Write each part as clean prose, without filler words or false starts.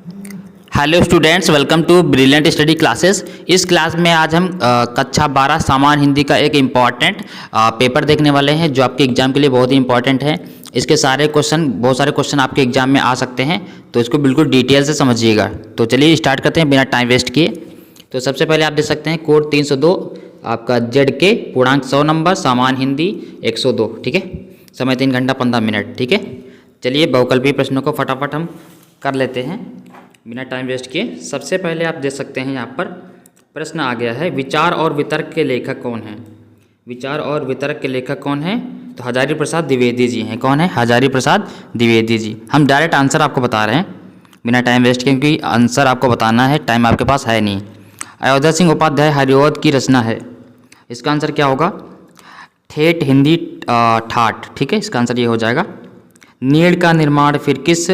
Hello students, welcome to brilliant study classes. इस class में आज हम कक्षा 12 सामान्य हिंदी का एक इम्पॉर्टेंट पेपर देखने वाले हैं जो आपके एग्जाम के लिए बहुत ही इंपॉर्टेंट है। इसके बहुत सारे क्वेश्चन आपके एग्जाम में आ सकते हैं, तो इसको बिल्कुल डिटेल से समझिएगा। तो चलिए स्टार्ट करते हैं बिना टाइम वेस्ट किए। तो सबसे पहले आप देख सकते हैं कोड 302 आपका जेड के पूर्णांक 100 नंबर सामान्य हिंदी 102। ठीक है, समय 3 घंटा 15 मिनट। ठीक है, चलिए बहुकल्पीय प्रश्नों को फटाफट हम कर लेते हैं बिना टाइम वेस्ट किए। सबसे पहले आप देख सकते हैं यहाँ पर प्रश्न आ गया है, विचार और वितर्क के लेखक कौन हैं? विचार और वितर्क के लेखक कौन हैं? तो हजारी प्रसाद द्विवेदी जी हैं। कौन है? हजारी प्रसाद द्विवेदी जी। हम डायरेक्ट आंसर आपको बता रहे हैं बिना टाइम वेस्ट किए, क्योंकि आंसर आपको बताना है, टाइम आपके पास है नहीं। अयोध्या सिंह उपाध्याय हरिओद की रचना है। इसका आंसर क्या होगा? ठेठ हिंदी ठाठ। ठीक है, इसका आंसर ये हो जाएगा। नीड़ का निर्माण फिर किस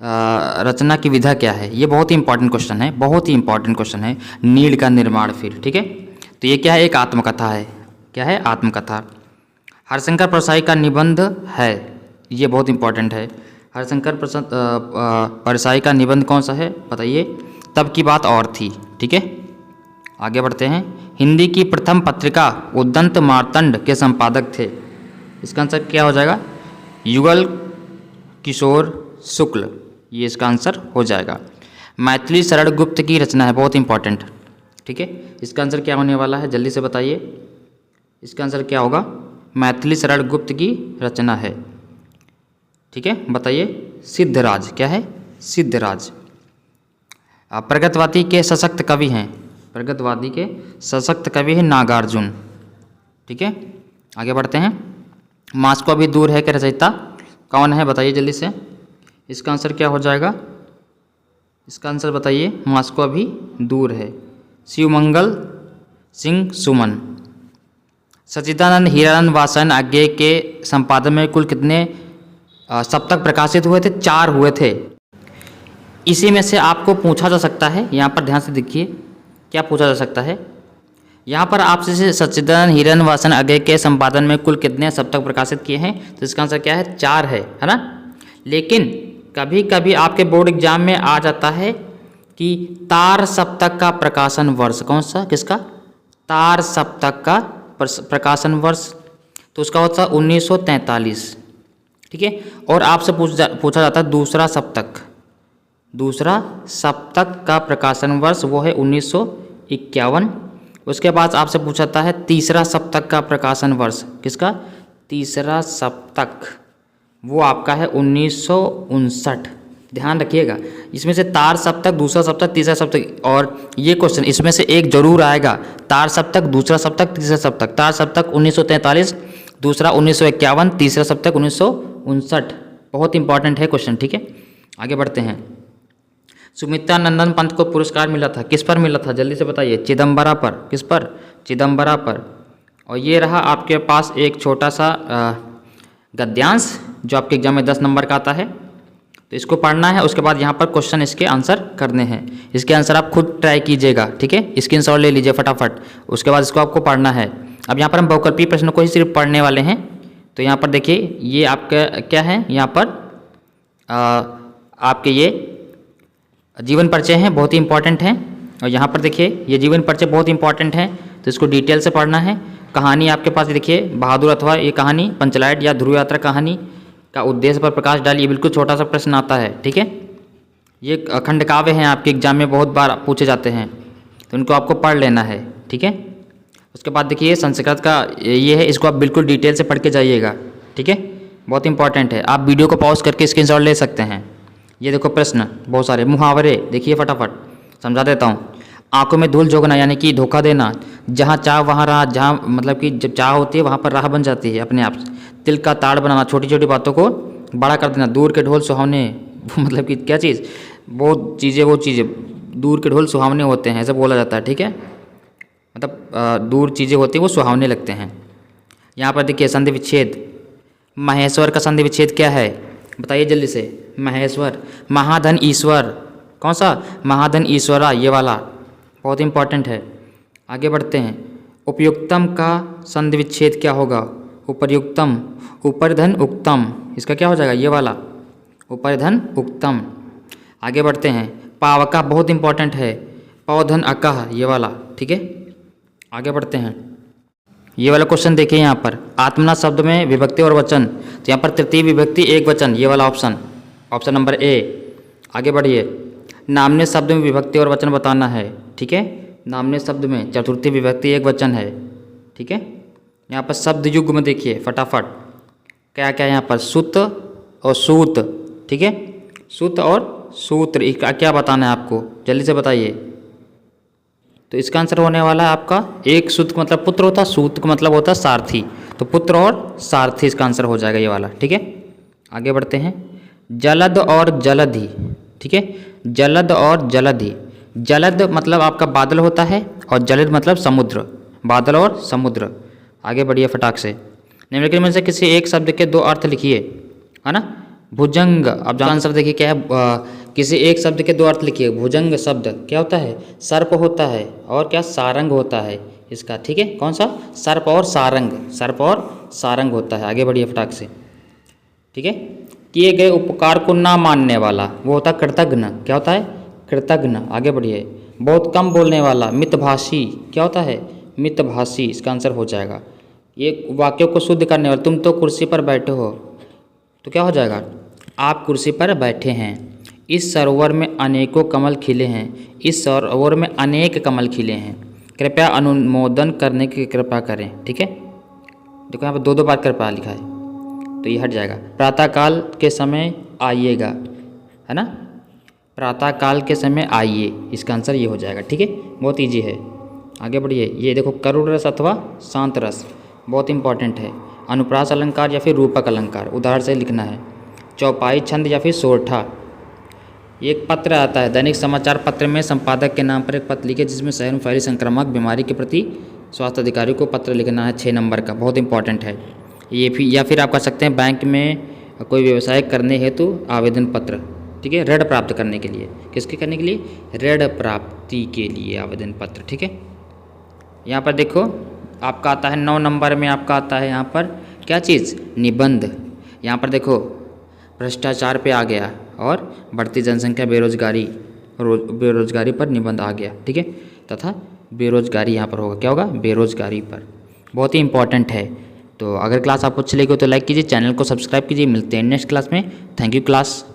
रचना की विधा क्या है? ये बहुत ही इंपॉर्टेंट क्वेश्चन है, बहुत ही इंपॉर्टेंट क्वेश्चन है। नीड़ का निर्माण फिर, ठीक है, तो ये क्या है? एक आत्मकथा है। क्या है? आत्मकथा। हरशंकर परसाई का निबंध है, ये बहुत इंपॉर्टेंट है। हरशंकर परसाई का निबंध कौन सा है बताइए? तब की बात और थी। ठीक है, आगे बढ़ते हैं। हिंदी की प्रथम पत्रिका उद्दंत मार्तंड के संपादक थे। इसका आंसर क्या हो जाएगा? युगल किशोर शुक्ल, ये इसका आंसर हो जाएगा। मैथिली शरण गुप्त की रचना है, बहुत इंपॉर्टेंट। ठीक है, इसका आंसर क्या होने वाला है? जल्दी से बताइए, इसका आंसर क्या होगा? मैथिली शरण गुप्त की रचना है। ठीक है, बताइए। सिद्धराज। क्या है? सिद्धराज। प्रगतवादी के सशक्त कवि हैं। प्रगतवादी के सशक्त कवि हैं नागार्जुन। ठीक है, आगे बढ़ते हैं। मास्को भी दूर है के रचयिता कौन है? बताइए जल्दी से, इसका आंसर क्या हो जाएगा? इसका आंसर बताइए। मास्को अभी दूर है, शिवमंगल सिंह सुमन। सच्चिदानंद हीरानंद वासन आज्ञे के संपादन में कुल कितने सप्तक प्रकाशित हुए थे? 4 हुए थे। इसी में से आपको पूछा जा सकता है, यहाँ पर ध्यान से देखिए क्या पूछा जा सकता है। यहाँ पर आपसे सच्चिदानंद हीरानंद वासन आज्ञे के संपादन में कुल कितने सप्तक प्रकाशित किए हैं? तो इसका आंसर क्या है? 4 है ना। लेकिन कभी कभी आपके बोर्ड एग्जाम में आ जाता है कि तार सप्तक का प्रकाशन वर्ष कौन सा? किसका? तार सप्तक का प्रकाशन वर्ष, तो उसका होता है 1943। ठीक है, और आपसे पूछा जाता है दूसरा सप्तक का प्रकाशन वर्ष, वो है 1951। उसके बाद आपसे पूछा जाता है तीसरा सप्तक का प्रकाशन वर्ष। किसका? तीसरा सप्तक, वो आपका है 1959। ध्यान रखिएगा, इसमें से तार सप्तक, दूसरा सप्तक, तीसरा सप्तक, और ये क्वेश्चन इसमें से एक जरूर आएगा। तार सप्तक, दूसरा सप्तक, तीसरा सप्तक। तार सप्तक 1943, दूसरा 1951, तीसरा सप्तक 1959। बहुत इंपॉर्टेंट है क्वेश्चन। ठीक है, आगे बढ़ते हैं। सुमित्रा नंदन पंत को पुरस्कार मिला था, किस पर मिला था? जल्दी से बताइए। चिदम्बरा पर। किस पर? चिदम्बरा पर। और ये रहा आपके पास एक छोटा सा गद्यांश जो आपके एग्जाम में 10 नंबर का आता है, तो इसको पढ़ना है। उसके बाद यहाँ पर क्वेश्चन इसके आंसर करने हैं। इसके आंसर आप खुद ट्राई कीजिएगा। ठीक है, स्क्रीनशॉट ले लीजिए फटाफट। उसके बाद इसको आपको पढ़ना है। अब यहाँ पर हम बहुकल्पीय प्रश्नों को ही सिर्फ पढ़ने वाले हैं। तो यहाँ पर देखिए, ये आपका क्या है? यहाँ पर आपके ये जीवन परिचय हैं, बहुत ही इंपॉर्टेंट हैं। और यहाँ पर देखिए ये जीवन परिचय बहुत इंपॉर्टेंट है, तो इसको डिटेल से पढ़ना है। कहानी आपके पास देखिए, बहादुर अथवा ये कहानी, पंचलाइट या ध्रुव यात्रा कहानी का उद्देश्य पर प्रकाश डालिए। बिल्कुल छोटा सा प्रश्न आता है। ठीक है, ये खंड काव्य हैं, आपके एग्जाम में बहुत बार पूछे जाते हैं, तो इनको आपको पढ़ लेना है। ठीक है, उसके बाद देखिए संस्कृत का ये है, इसको आप बिल्कुल डिटेल से पढ़ के जाइएगा। ठीक है, बहुत इंपॉर्टेंट है। आप वीडियो को पॉज करके स्क्रीनशॉट ले सकते हैं। ये देखो प्रश्न बहुत सारे। मुहावरे देखिए फटाफट समझा देता हूँ। आंखों में धूल झोंकना यानी कि धोखा देना। जहाँ चाह वहाँ राह, जहाँ मतलब कि जब चाह होती है वहाँ पर राह बन जाती है अपने आप। तिल का ताड़ बनाना, छोटी छोटी बातों को बड़ा कर देना। दूर के ढोल सुहावने, मतलब कि क्या चीज़? वो चीज़ें दूर के ढोल सुहावने होते हैं, ऐसा बोला जाता है। ठीक है, मतलब दूर चीज़ें होती हैं वो सुहावने लगते हैं। यहाँ पर देखिए संधि विच्छेद। महेश्वर का संधि विच्छेद क्या है? बताइए जल्दी से। महेश्वर। महाधन ईश्वर, कौन सा? महाधन ईश्वरा, ये वाला बहुत इंपॉर्टेंट है। आगे बढ़ते हैं। उपयुक्तम का संधि विच्छेद क्या होगा? उपयुक्तम, उपरिधन उक्तम, इसका क्या हो जाएगा? ये वाला उपरिधन उक्तम। आगे बढ़ते हैं। पावका बहुत इंपॉर्टेंट है, पौधन अकह ये वाला, ठीक है। आगे बढ़ते हैं। ये वाला क्वेश्चन देखिए यहाँ पर, आत्मना शब्द में विभक्ति और वचन, तो यहाँ पर तृतीय विभक्ति एक वचन, ये वाला ऑप्शन, ऑप्शन नंबर ए। आगे बढ़िए। नामने शब्द में विभक्ति और वचन बताना है, ठीक है। नामने शब्द में चतुर्थी विभक्ति एक वचन है, ठीक है। यहाँ पर शब्द युग में देखिए फटाफट क्या क्या है यहाँ पर, सुत और सूत, ठीक है। सुत और सूत्र, इसका क्या बताना है आपको, जल्दी से बताइए। तो इसका आंसर होने वाला है आपका, एक सुत का मतलब पुत्र होता है, सूत का मतलब होता है सारथी, तो पुत्र और सारथी इसका आंसर हो जाएगा ये वाला, ठीक है। आगे बढ़ते हैं। जलद और जलधि, ठीक है। जलद और जलधि, जलद मतलब आपका बादल होता है और जलद मतलब समुद्र, बादल और समुद्र। आगे बढ़िए फटाक से। निम्नलिखित में से किसी एक शब्द के दो अर्थ लिखिए, है ना। भुजंग, अब आंसर देखिए क्या है, किसी एक शब्द के दो अर्थ लिखिए। भुजंग शब्द क्या होता है, सर्प होता है, और क्या सारंग होता है इसका, ठीक है। कौन सा, सर्प और सारंग, सर्प और सारंग होता है। आगे बढ़िए फटाक से, ठीक है। किए गए उपकार को ना मानने वाला वो होता है कृतघ्न, क्या होता है, कृतघ्न। आगे बढ़िए। बहुत कम बोलने वाला मितभाषी, क्या होता है, मितभाषी, इसका आंसर हो जाएगा। ये वाक्यों को शुद्ध करने वाला, तुम तो कुर्सी पर बैठे हो, तो क्या हो जाएगा, आप कुर्सी पर बैठे हैं। इस सरोवर में अनेकों कमल खिले हैं, इस सरोवर में अनेक कमल खिले हैं। कृपया अनुमोदन करने की कृपा करें, ठीक है। देखो यहाँ पर दो बार कृपया लिखा है, तो ये हट जाएगा। प्रातःकाल के समय आइएगा, है ना, प्रातःकाल के समय आइए, इसका आंसर ये हो जाएगा, ठीक है। बहुत ईजी है। आगे बढ़िए। ये देखो, करुण रस अथवा शांत रस बहुत इंपॉर्टेंट है। अनुप्रास अलंकार या फिर रूपक अलंकार, उदाहरण से लिखना है। चौपाई छंद या फिर सोरठा। एक पत्र आता है, दैनिक समाचार पत्र में संपादक के नाम पर एक पत्र लिखे जिसमें शहर में फैली संक्रामक बीमारी के प्रति स्वास्थ्य अधिकारी को पत्र लिखना है, 6 नंबर का, बहुत इंपॉर्टेंट है ये। फिर या फिर आप कर सकते हैं बैंक में कोई व्यवसाय करने हेतु आवेदन पत्र, ठीक है, ऋण प्राप्त करने के लिए। किसके करने के लिए, ऋण प्राप्ति के लिए आवेदन पत्र, ठीक है। यहाँ पर देखो आपका आता है 9 नंबर में, आपका आता है यहाँ पर क्या चीज़, निबंध। यहाँ पर देखो भ्रष्टाचार पे आ गया और बढ़ती जनसंख्या बेरोजगारी पर निबंध आ गया, ठीक है। तथा बेरोजगारी यहाँ पर होगा, क्या होगा, बेरोजगारी पर। बहुत ही इंपॉर्टेंट है। तो अगर क्लास आपको अच्छी लगी हो तो लाइक कीजिए, चैनल को सब्सक्राइब कीजिए। मिलते हैं नेक्स्ट क्लास में। Thank you class.